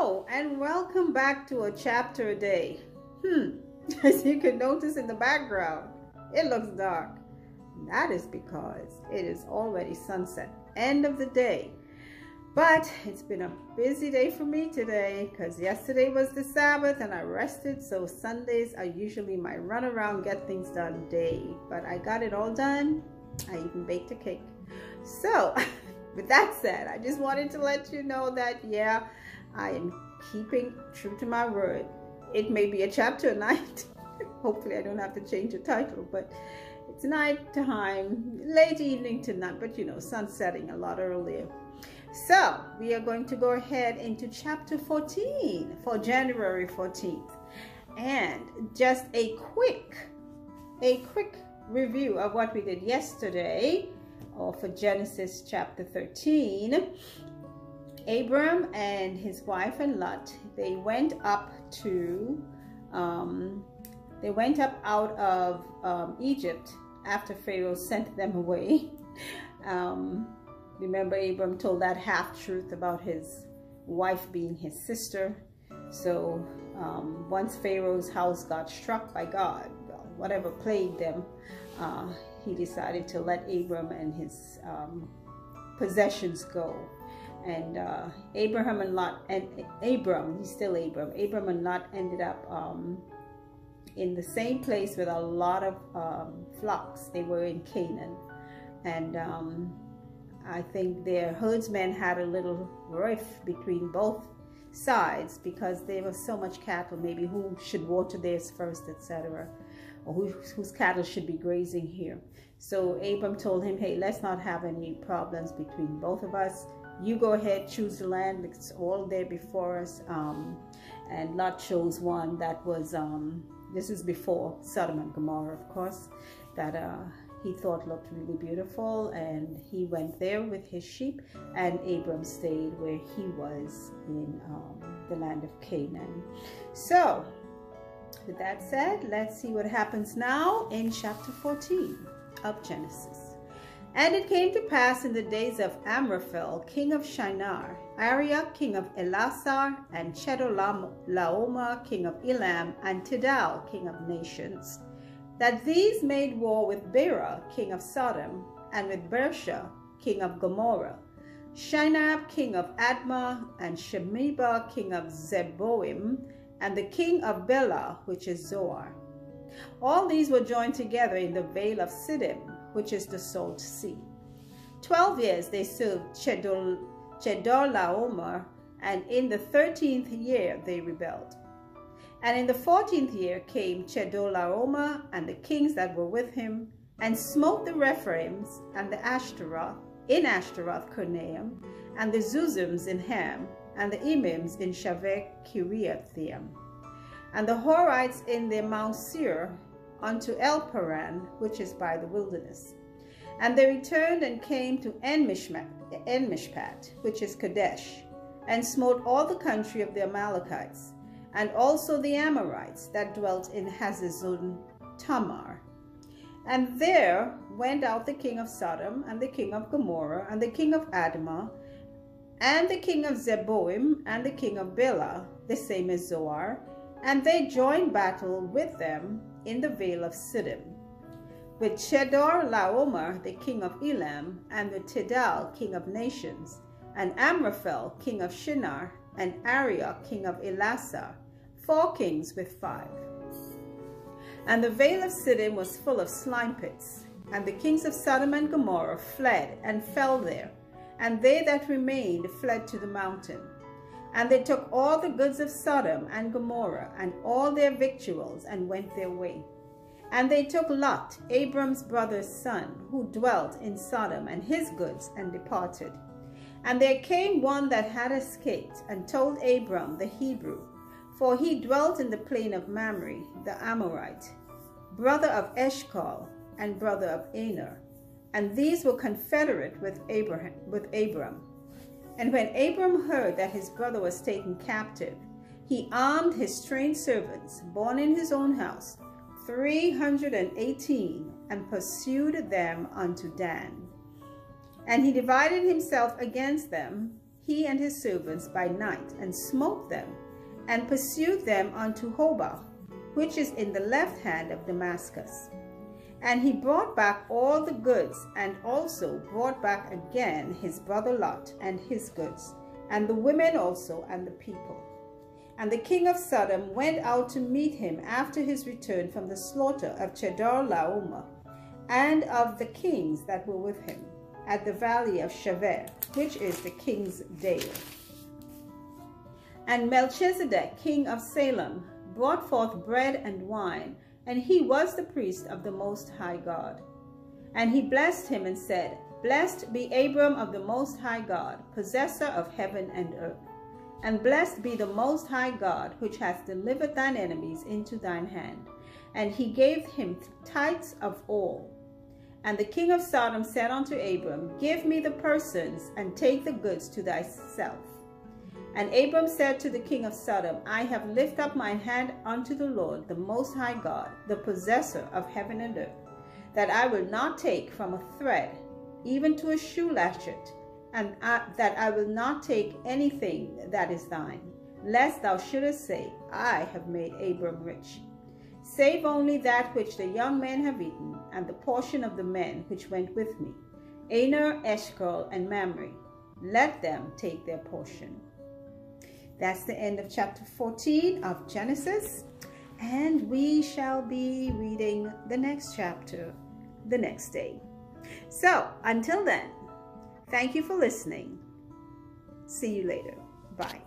Hello and welcome back to a chapter a day. As you can notice in the background, it looks dark. That is because it is already sunset, end of the day. But it's been a busy day for me today because yesterday was the Sabbath and I rested. So Sundays are usually my run around, get things done day. But I got it all done. I even baked a cake. So with that said, I just wanted to let you know that, yeah, I am keeping true to my word. It may be a chapter a night. Hopefully I don't have to change the title, but it's night time, late evening tonight, but you know, sun setting a lot earlier. So we are going to go ahead into chapter 14 for January 14th. And just a quick review of what we did yesterday, or for Genesis chapter 13. Abram and his wife and Lot, they went up out of Egypt after Pharaoh sent them away. Remember, Abram told that half-truth about his wife being his sister. So once Pharaoh's house got struck by God, well, whatever plagued them, he decided to let Abram and his possessions go. And Abraham and Lot, and Abram, he's still Abram. Abram and Lot ended up in the same place with a lot of flocks. They were in Canaan. And I think their herdsmen had a little rift between both sides because there was so much cattle, maybe who should water theirs first, etc., or whose cattle should be grazing here. So Abram told him, hey, let's not have any problems between both of us. You go ahead, choose the land, it's all there before us. And Lot chose one that was, this is before Sodom and Gomorrah, of course, that he thought looked really beautiful, and he went there with his sheep, and Abram stayed where he was in the land of Canaan. So with that said, let's see what happens now in chapter 14 of Genesis. And it came to pass in the days of Amraphel, king of Shinar, Arioch, king of Elasar, and Chedorlaomer, king of Elam, and Tidal, king of nations, that these made war with Bera, king of Sodom, and with Bersha, king of Gomorrah, Shinab, king of Admah, and Shemeba, king of Zeboim, and the king of Bela, which is Zoar. All these were joined together in the vale of Siddim, which is the Salt Sea. 12 years they served Chedorlaomer, and in the 13th year they rebelled. And in the 14th year came Chedorlaomer and the kings that were with him, and smote the Rephaims and the Ashtaroth in Ashtaroth Karnaim, and the Zuzims in Ham, and the Emims in Shaveh Kiriathaim, and the Horites in the Mount Seir unto El Paran, which is by the wilderness. And they returned and came to En-Mishpat, which is Kadesh, and smote all the country of the Amalekites, and also the Amorites that dwelt in Hazazon Tamar. And there went out the king of Sodom, and the king of Gomorrah, and the king of Admah, and the king of Zeboim, and the king of Bela, the same as Zoar, and they joined battle with them in the vale of Siddim, with Chedorlaomer, the king of Elam, and with Tidal, king of nations, and Amraphel, king of Shinar, and Arioch, king of Elasar, 4 kings with 5. And the vale of Siddim was full of slime pits, and the kings of Sodom and Gomorrah fled and fell there, and they that remained fled to the mountain. And they took all the goods of Sodom and Gomorrah, and all their victuals, and went their way. And they took Lot, Abram's brother's son, who dwelt in Sodom, and his goods, and departed. And there came one that had escaped, and told Abram the Hebrew, for he dwelt in the plain of Mamre, the Amorite, brother of Eshcol, and brother of Aner. And these were confederate with Abram. And when Abram heard that his brother was taken captive, he armed his trained servants, born in his own house, 318, and pursued them unto Dan. And he divided himself against them, he and his servants, by night, and smote them, and pursued them unto Hobah, which is in the left hand of Damascus. And he brought back all the goods, and also brought back again his brother Lot and his goods, and the women also, and the people. And the king of Sodom went out to meet him after his return from the slaughter of Chedorlaomer, and of the kings that were with him, at the valley of Shaveh, which is the king's dale. And Melchizedek, king of Salem, brought forth bread and wine, and he was the priest of the Most High God. And he blessed him and said, Blessed be Abram of the Most High God, possessor of heaven and earth. And blessed be the Most High God, which hath delivered thine enemies into thine hand. And he gave him tithes of all. And the king of Sodom said unto Abram, Give me the persons, and take the goods to thyself. And Abram said to the king of Sodom, I have lifted up mine hand unto the Lord, the Most High God, the possessor of heaven and earth, that I will not take from a thread, even to a shoe latchet, and that I will not take anything that is thine, lest thou shouldest say, I have made Abram rich. Save only that which the young men have eaten, and the portion of the men which went with me, Aner, Eshcol, and Mamre. Let them take their portion. That's the end of chapter 14 of Genesis, and we shall be reading the next chapter the next day. So, until then, thank you for listening. See you later. Bye.